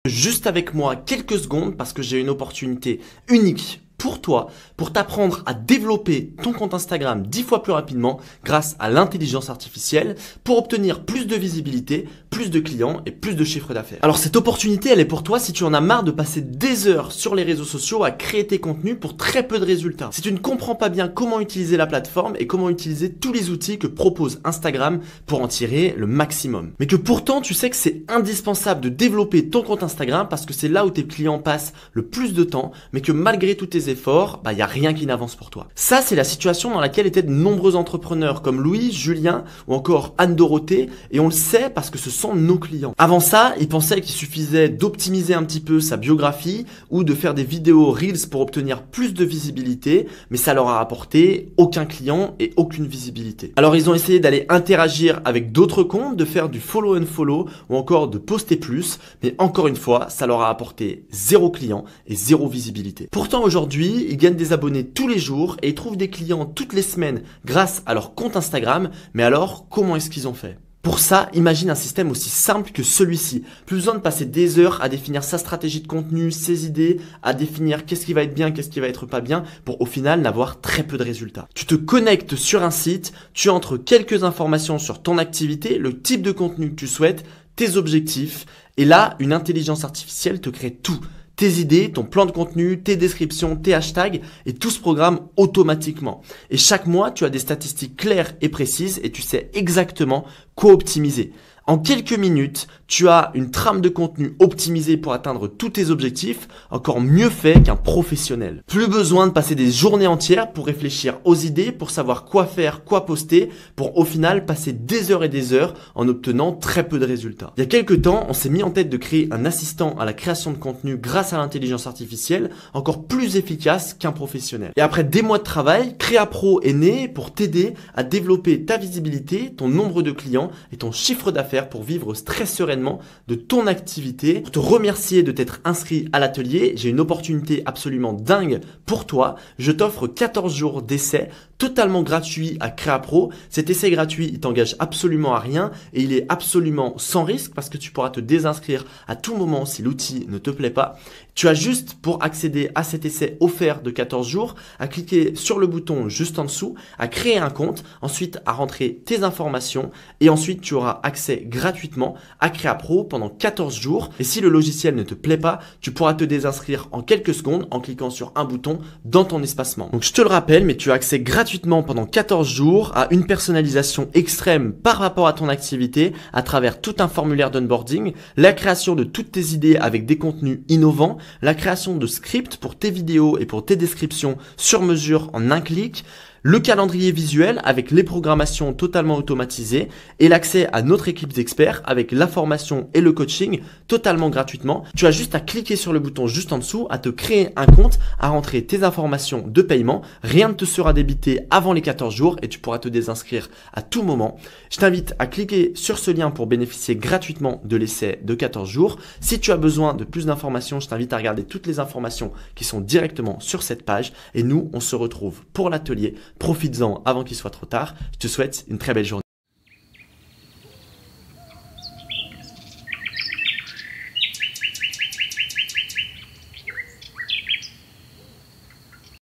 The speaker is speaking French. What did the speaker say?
juste avec moi quelques secondes parce que j'ai une opportunité unique pour toi, pour t'apprendre à développer ton compte Instagram 10 fois plus rapidement grâce à l'intelligence artificielle pour obtenir plus de visibilité, plus de clients et plus de chiffre d'affaires. Alors cette opportunité, elle est pour toi si tu en as marre de passer des heures sur les réseaux sociaux à créer tes contenus pour très peu de résultats. Si tu ne comprends pas bien comment utiliser la plateforme et comment utiliser tous les outils que propose Instagram pour en tirer le maximum. Mais que pourtant tu sais que c'est indispensable de développer ton compte Instagram parce que c'est là où tes clients passent le plus de temps, mais que malgré tous tes efforts, y a rien qui n'avance pour toi. Ça, c'est la situation dans laquelle étaient de nombreux entrepreneurs comme Louis, Julien ou encore Anne-Dorothée, et on le sait parce que ce sont nos clients. Avant ça, ils pensaient qu'il suffisait d'optimiser un petit peu sa biographie ou de faire des vidéos Reels pour obtenir plus de visibilité, mais ça leur a rapporté aucun client et aucune visibilité. Alors ils ont essayé d'aller interagir avec d'autres comptes, de faire du follow and follow ou encore de poster plus, mais encore une fois, ça leur a apporté 0 client et 0 visibilité. Pourtant aujourd'hui, ils gagnent des abonnés tous les jours et ils trouvent des clients toutes les semaines grâce à leur compte Instagram. Mais alors, comment est-ce qu'ils ont fait ? Pour ça, imagine un système aussi simple que celui-ci. Plus besoin de passer des heures à définir sa stratégie de contenu, ses idées, à définir qu'est-ce qui va être bien, qu'est-ce qui va être pas bien, pour au final n'avoir très peu de résultats. Tu te connectes sur un site, tu entres quelques informations sur ton activité, le type de contenu que tu souhaites, tes objectifs, et là, une intelligence artificielle te crée tout. Tes idées, ton plan de contenu, tes descriptions, tes hashtags et tout se programme automatiquement. Et chaque mois, tu as des statistiques claires et précises et tu sais exactement quoi optimiser. En quelques minutes, tu as une trame de contenu optimisée pour atteindre tous tes objectifs, encore mieux fait qu'un professionnel. Plus besoin de passer des journées entières pour réfléchir aux idées, pour savoir quoi faire, quoi poster, pour au final passer des heures et des heures en obtenant très peu de résultats. Il y a quelques temps, on s'est mis en tête de créer un assistant à la création de contenu grâce à l'intelligence artificielle, encore plus efficace qu'un professionnel. Et après des mois de travail, CréaPro est né pour t'aider à développer ta visibilité, ton nombre de clients et ton chiffre d'affaires pour vivre très sereinement de ton activité. Pour te remercier de t'être inscrit à l'atelier, j'ai une opportunité absolument dingue pour toi. Je t'offre 14 jours d'essai totalement gratuit à CréaPro. Cet essai gratuit, il t'engage absolument à rien et il est absolument sans risque parce que tu pourras te désinscrire à tout moment si l'outil ne te plaît pas. Tu as juste pour accéder à cet essai offert de 14 jours à cliquer sur le bouton juste en dessous, à créer un compte, ensuite à rentrer tes informations et ensuite tu auras accès gratuitement à CréaPro pendant 14 jours. Et si le logiciel ne te plaît pas, tu pourras te désinscrire en quelques secondes en cliquant sur un bouton dans ton espacement. Donc je te le rappelle, mais tu as accès gratuitement pendant 14 jours à une personnalisation extrême par rapport à ton activité à travers tout un formulaire d'onboarding, la création de toutes tes idées avec des contenus innovants, la création de scripts pour tes vidéos et pour tes descriptions sur mesure en un clic, le calendrier visuel avec les programmations totalement automatisées et l'accès à notre équipe d'experts avec la formation et le coaching totalement gratuitement. Tu as juste à cliquer sur le bouton juste en dessous, à te créer un compte, à rentrer tes informations de paiement. Rien ne te sera débité avant les 14 jours et tu pourras te désinscrire à tout moment. Je t'invite à cliquer sur ce lien pour bénéficier gratuitement de l'essai de 14 jours. Si tu as besoin de plus d'informations, je t'invite à regarder toutes les informations qui sont directement sur cette page et nous, on se retrouve pour l'atelier. Profites-en avant qu'il soit trop tard. Je te souhaite une très belle journée.